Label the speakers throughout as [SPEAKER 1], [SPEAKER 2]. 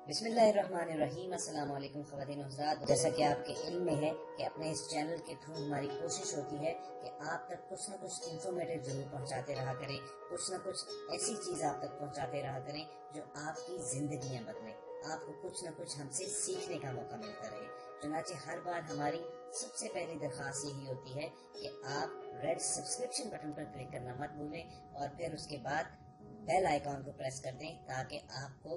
[SPEAKER 1] بسم اللہ الرحمن الرحیم۔ السلام علیکم خواتین و حضرات، جیسا کہ آپ کے علم میں ہے کہ اپنے اس چینل کے تھرو ہماری کوشش ہوتی ہے کہ آپ تک کچھ نہ کچھ انفارمیٹیو ضرور پہنچاتے رہا کریں، کچھ نہ کچھ ایسی چیز آپ تک پہنچاتے رہا کریں جو آپ کی زندگیاں بدلیں، آپ کو کچھ نہ کچھ ہم سے سیکھنے کا موقع ملتا رہے۔ چنانچہ ہر بار ہماری سب سے پہلی درخواست یہی ہوتی ہے کہ آپ ریڈ سبسکرپشن بٹن پر کلک کرنا مت بھولیں اور پھر اس کے بعد بیل آئیکن کو پریس کر دیں تاکہ آپ کو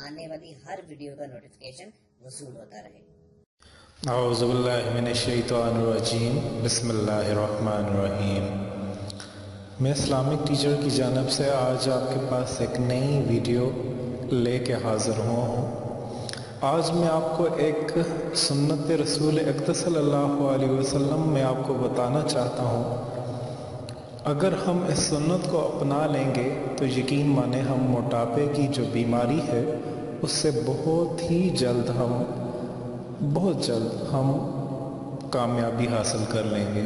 [SPEAKER 1] آنے والی ہر ویڈیو کا نوٹیفیکیشن وصول ہوتا رہے۔
[SPEAKER 2] اعوذ باللہ من الشیطان الرجیم، بسم اللہ الرحمن الرحیم۔ میں اسلامک ٹیچر کی جانب سے آج آپ کے پاس ایک نئی ویڈیو لے کے حاضر ہوں۔ آج میں آپ کو ایک سنت رسول اقدس صلی اللہ علیہ وسلم میں آپ کو بتانا چاہتا ہوں۔ اگر ہم اس سنت کو اپنا لیں گے تو یقین مانیں ہم موٹاپے کی جو بیماری ہے اس سے بہت جلد ہم کامیابی حاصل کر لیں گے۔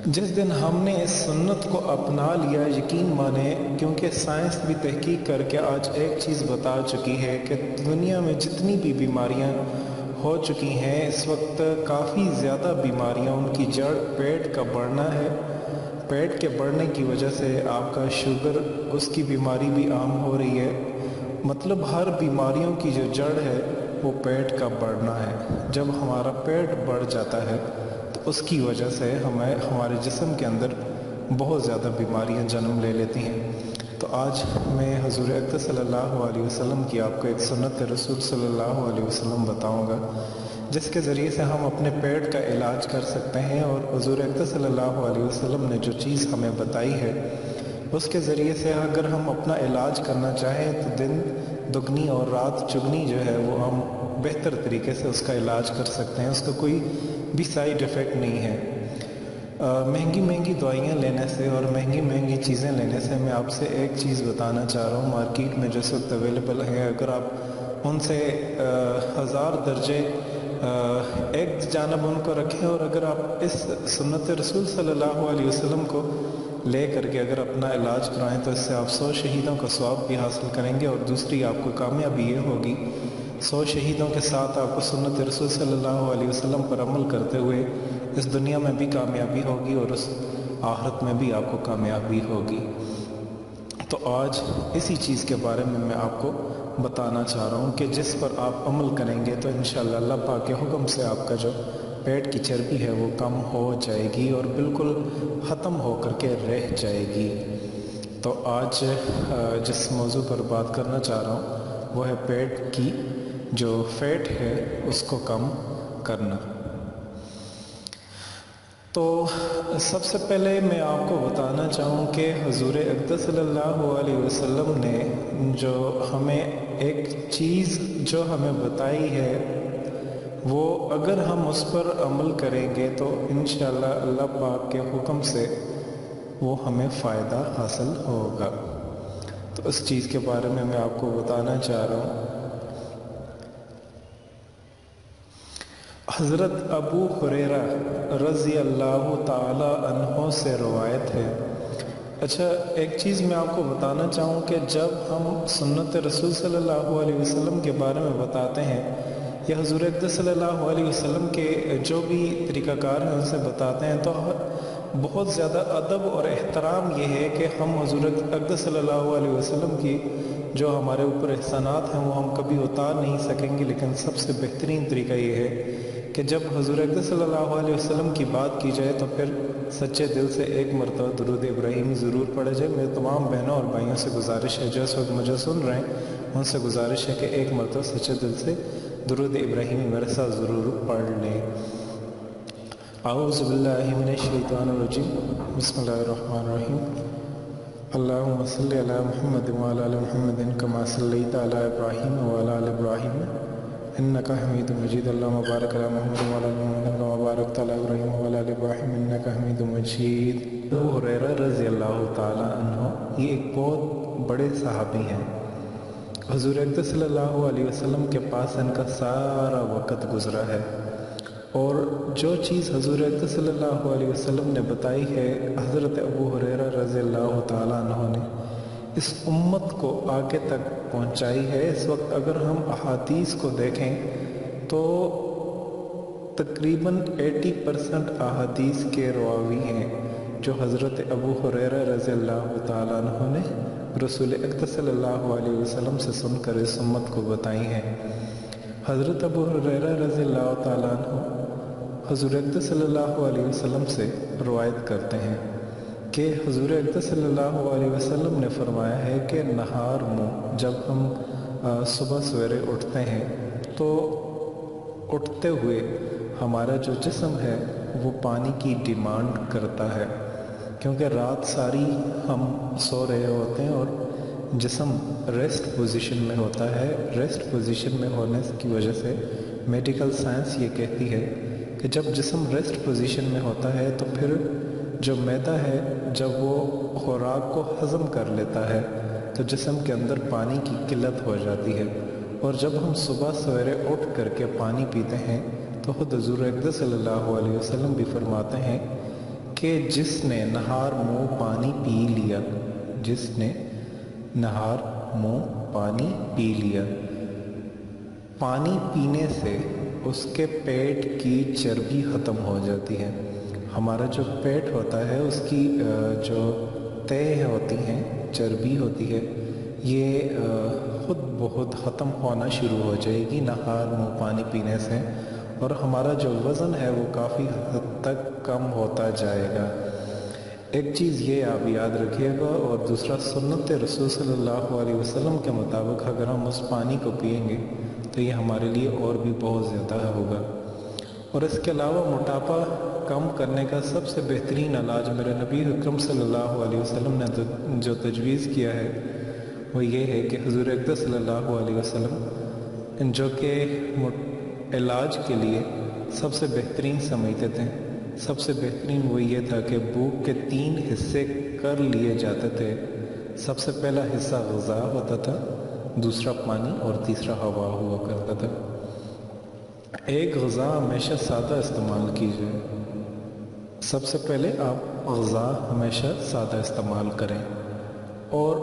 [SPEAKER 2] جس دن ہم نے اس سنت کو اپنا لیا، یقین مانیں، کیونکہ سائنس بھی تحقیق کر کے آج ایک چیز بتا چکی ہے کہ دنیا میں جتنی بھی بیماریاں ہو چکی ہیں اس وقت کافی زیادہ بیماریاں ان کی جڑ پیٹ کا بڑھنا ہے۔ پیٹ کے بڑھنے کی وجہ سے آپ کا شوگر، اس کی بیماری بھی عام ہو رہی ہے۔ مطلب ہر بیماریوں کی جو جڑ ہے وہ پیٹ کا بڑھنا ہے۔ جب ہمارا پیٹ بڑھ جاتا ہے تو اس کی وجہ سے ہمارے جسم کے اندر بہت زیادہ بیماریاں جنم لے لیتی ہیں۔ تو آج میں حضور اقدس صلی اللہ علیہ وسلم کی آپ کو ایک سنت رسول صلی اللہ علیہ وسلم بتاؤں گا جس کے ذریعے سے ہم اپنے پیٹ کا علاج کر سکتے ہیں، اور حضور اقدس صلی اللہ علیہ وسلم نے جو چیز ہمیں بتائی ہے اس کے ذریعے سے اگر ہم اپنا علاج کرنا چاہیں تو دن دگنی اور رات چگنی جو ہے وہ ہم بہتر طریقے سے اس کا علاج کر سکتے ہیں۔ اس کا کوئی بھی سائیڈ ایفیکٹ نہیں ہے۔ مہنگی دوائیاں لینے سے اور مہنگی چیزیں لینے سے میں آپ سے ایک چیز بتانا چاہ رہا ہوں، مارکیٹ میں جس وقت اویلیبل ہے، اگر آپ ان سے 1000 درجے ایک جانب ان کو رکھیں اور اگر آپ اس سنت رسول صلی اللہ علیہ وسلم کو لے کر کے اگر اپنا علاج کرائیں تو اس سے آپ 100 شہیدوں کا ثواب بھی حاصل کریں گے، اور دوسری آپ کو کامیابی یہ ہوگی 100 شہیدوں کے ساتھ آپ کو سنت رسول صلی اللہ علیہ وسلم پر عمل کرتے ہوئے اس دنیا میں بھی کامیابی ہوگی اور اس آخرت میں بھی آپ کو کامیابی ہوگی۔ تو آج اسی چیز کے بارے میں آپ کو بتانا چاہ رہا ہوں کہ جس پر آپ عمل کریں گے تو انشاءاللہ اللہ پاک کے حکم سے آپ کا جو پیٹ کی چربی ہے وہ کم ہو جائے گی اور بالکل ختم ہو کر کے رہ جائے گی۔ تو آج جس موضوع پر بات کرنا چاہ رہا ہوں وہ ہے پیٹ کی جو فیٹ ہے اس کو کم کرنا۔ تو سب سے پہلے میں آپ کو بتانا چاہوں کہ حضور اقدس صلی اللہ علیہ وسلم نے جو ہمیں ایک چیز جو ہمیں بتائی ہے وہ اگر ہم اس پر عمل کریں گے تو انشاءاللہ اللہ پاک کے حکم سے وہ ہمیں فائدہ حاصل ہوگا۔ تو اس چیز کے بارے میں آپ کو بتانا چاہ رہا ہوں۔ حضرت ابو ہریرہ رضی اللہ تعالی عنہ سے روایت ہے۔ اچھا، ایک چیز میں آپ کو بتانا چاہوں کہ جب ہم سنت رسول صلی اللہ علیہ وسلم کے بارے میں بتاتے ہیں یا حضور اقدس صلی اللہ علیہ وسلم کے جو بھی طریقہ کار ہیں ان سے بتاتے ہیں تو بہت زیادہ ادب اور احترام یہ ہے کہ ہم حضور اقدس صلی اللہ علیہ وسلم کی جو ہمارے اوپر احسانات ہیں وہ ہم کبھی اتار نہیں سکیں گے، لیکن سب سے بہترین طریقہ یہ ہے کہ جب حضور اقدس صلی اللہ علیہ وسلم کی بات کی جائے تو پھر سچے دل سے ایک مرتبہ درود ابراہیمی ضرور پڑھا جائے۔ میرے تمام بہنوں اور بھائیوں سے گزارش ہے جو اس وقت مجھے سن رہے ہیں ان سے گزارش ہے کہ ایک مرتبہ سچے دل سے درود ابراہیمی میرے ساتھ ضرور پڑھ لیں۔ اعوذ باللہ من الشیطان الرجیم، بسم اللہ الرحمن الرحیم۔ اللہم صلی علی محمد وعلی آل محمد کما صلیت علی ابراہیم وعلی آل ابراہیم انکا حمید مجید۔ اللہم بارک علی محمد وعلی آل محمد کما بارکت علی ابراہیم وعلی آل ابراہیم انکا حمید مجید۔ ابو ہریرہ رضی اللہ تعالی عنہ یہ ایک بہت بڑے صحابی ہیں۔ حضور اقدس صلی اللہ علیہ وسلم کے پاس ان کا سارا وقت گزرا ہے، اور جو چیز حضور اقدس صلی اللہ علیہ وسلم نے بتائی ہے حضرت ابو ہریرہ رضی اللہ تعالی عنہ نے اس امت کو آگے تک پہنچائی ہے۔ اس وقت اگر ہم احادیث کو دیکھیں تو تقریباً 80% احادیث کے راوی ہیں جو حضرت ابو ہریرہ رضی اللہ تعالیٰ عنہ نے رسول اقدس صلی اللہ علیہ وسلم سے سن کر اس امت کو بتائی ہیں۔ حضرت ابو ہریرہ رضی اللہ تعالیٰ عنہ حضور اقدس صلی اللہ علیہ وسلم سے روایت کرتے ہیں کہ حضور اقدس صلی اللہ علیہ وسلم نے فرمایا ہے کہ نہار منہ جب ہم صبح سویرے اٹھتے ہیں تو اٹھتے ہوئے ہمارا جو جسم ہے وہ پانی کی ڈیمانڈ کرتا ہے، کیونکہ رات ساری ہم سو رہے ہوتے ہیں اور جسم ریسٹ پوزیشن میں ہوتا ہے۔ ریسٹ پوزیشن میں ہونے کی وجہ سے میڈیکل سائنس یہ کہتی ہے کہ جب جسم ریسٹ پوزیشن میں ہوتا ہے تو پھر جو معدہ ہے جب وہ خوراک کو ہضم کر لیتا ہے تو جسم کے اندر پانی کی قلت ہو جاتی ہے، اور جب ہم صبح سویرے اٹھ کر کے پانی پیتے ہیں تو خود حضور اقدس صلی اللہ علیہ وسلم بھی فرماتے ہیں کہ جس نے نہار منہ پانی پی لیا، جس نے نہار منہ پانی پی لیا، پانی پینے سے اس کے پیٹ کی چربی ختم ہو جاتی ہے۔ ہمارا جو پیٹ ہوتا ہے اس کی جو تہ ہوتی ہیں، چربی ہوتی ہے، یہ خود بخود ختم ہونا شروع ہو جائے گی نہار منہ پانی پینے سے، اور ہمارا جو وزن ہے وہ کافی حد تک کم ہوتا جائے گا۔ ایک چیز یہ آپ یاد رکھیے گا، اور دوسرا سنت رسول صلی اللہ علیہ وسلم کے مطابق اگر ہم اس پانی کو پئیں گے تو یہ ہمارے لیے اور بھی بہت زیادہ ہوگا۔ اور اس کے علاوہ موٹاپا کم کرنے کا سب سے بہترین علاج میرے نبی اکرم صلی اللہ علیہ وسلم نے جو تجویز کیا ہے وہ یہ ہے کہ حضور اقدس صلی اللہ علیہ وسلم جو کہ علاج کے لیے سب سے بہترین سمجھتے تھے، سب سے بہترین وہ یہ تھا کہ بھوک کے 3 حصے کر لیے جاتے تھے۔ سب سے پہلا حصہ غذا ہوتا تھا، دوسرا پانی، اور تیسرا ہوا ہوا کرتا تھا۔ ایک غذا ہمیشہ سادہ استعمال کیجیے۔ سب سے پہلے آپ غذا ہمیشہ سادہ استعمال کریں، اور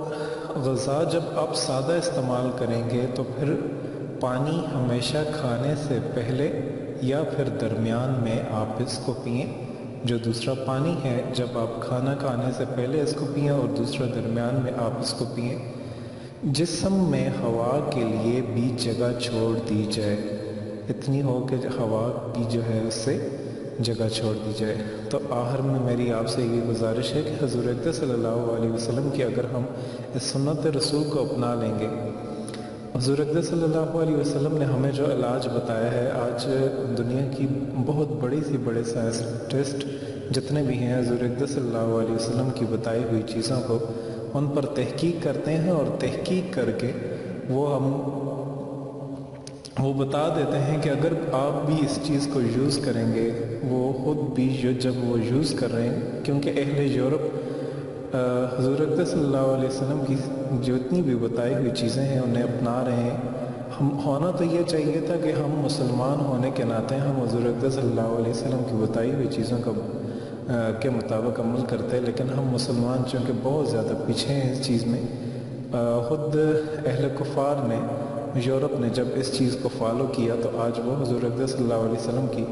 [SPEAKER 2] غذا جب آپ سادہ استعمال کریں گے تو پھر پانی ہمیشہ کھانے سے پہلے یا پھر درمیان میں آپ اس کو پئیں۔ جو دوسرا پانی ہے جب آپ کھانا کھانے سے پہلے اس کو پئیں اور دوسرا درمیان میں آپ اس کو پئیں۔ جسم میں ہوا کے لیے بھی جگہ چھوڑ دی جائے، اتنی ہو کہ ہوا کی جو ہے اس سے جگہ چھوڑ دی جائے۔ تو آخر میں میری آپ سے یہ گزارش ہے کہ حضور اقدس صلی اللہ علیہ وسلم کی اگر ہم اس سنت رسول کو اپنا لیں گے، حضور اقدس صلی اللہ علیہ وسلم نے ہمیں جو علاج بتایا ہے، آج دنیا کی بہت بڑی سی بڑے سائنٹسٹ جتنے بھی ہیں حضور اقدس صلی اللہ علیہ وسلم کی بتائی ہوئی چیزوں کو ان پر تحقیق کرتے ہیں، اور تحقیق کر کے وہ بتا دیتے ہیں کہ اگر آپ بھی اس چیز کو یوز کریں گے، وہ خود بھی جب وہ یوز کر رہے ہیں، کیونکہ اہل یورپ حضور اقدس صلی اللہ علیہ وسلم کی جو اتنی بھی بتائی ہوئی چیزیں ہیں انہیں اپنا رہے ہیں۔ ہم ہونا تو یہ چاہیے تھا کہ ہم مسلمان ہونے کے ناطے ہم حضور اقدس صلی اللہ علیہ وسلم کی بتائی ہوئی چیزوں کے مطابق عمل کرتے، لیکن ہم مسلمان چونکہ بہت زیادہ پیچھے ہیں اس چیز میں۔ خود اہل کفار نے، یورپ نے جب اس چیز کو فالو کیا تو آج وہ حضور اقدس صلی اللہ علیہ وسلم کی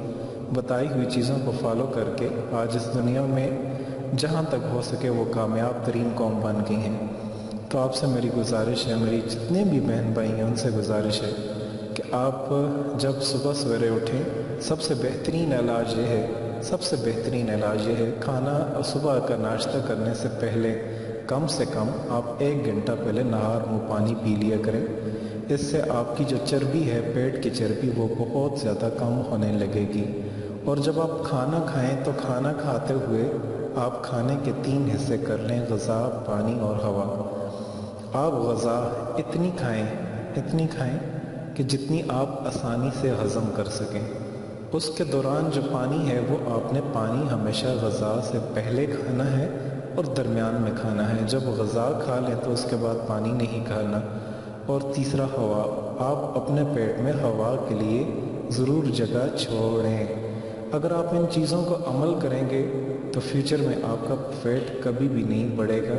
[SPEAKER 2] بتائی ہوئی چیزوں کو فالو کر کے آج اس دنیا میں جہاں تک ہو سکے وہ کامیاب ترین قوم بن گئی ہیں۔ تو آپ سے میری گزارش ہے، میری جتنے بھی بہن بھائی ہیں ان سے گزارش ہے کہ آپ جب صبح سویرے اٹھیں، سب سے بہترین علاج یہ ہے کھانا صبح کا ناشتہ کرنے سے پہلے کم سے کم آپ 1 گھنٹہ پہلے نہار منہ پانی پی لیا کریں۔ اس سے آپ کی جو چربی ہے، پیٹ کی چربی، وہ بہت زیادہ کم ہونے لگے گی۔ اور جب آپ کھانا کھائیں تو کھانا کھاتے ہوئے آپ کھانے کے 3 حصے کر لیں، غذا، پانی اور ہوا۔ آپ غذا اتنی کھائیں کہ جتنی آپ آسانی سے ہضم کر سکیں۔ اس کے دوران جو پانی ہے وہ آپ نے پانی ہمیشہ غذا سے پہلے کھانا ہے اور درمیان میں کھانا ہے۔ جب غذا کھا لیں تو اس کے بعد پانی نہیں کھانا۔ اور تیسرا ہوا، آپ اپنے پیٹ میں ہوا کے لیے ضرور جگہ چھوڑیں۔ اگر آپ ان چیزوں کو عمل کریں گے تو فیوچر میں آپ کا پیٹ کبھی بھی نہیں بڑھے گا،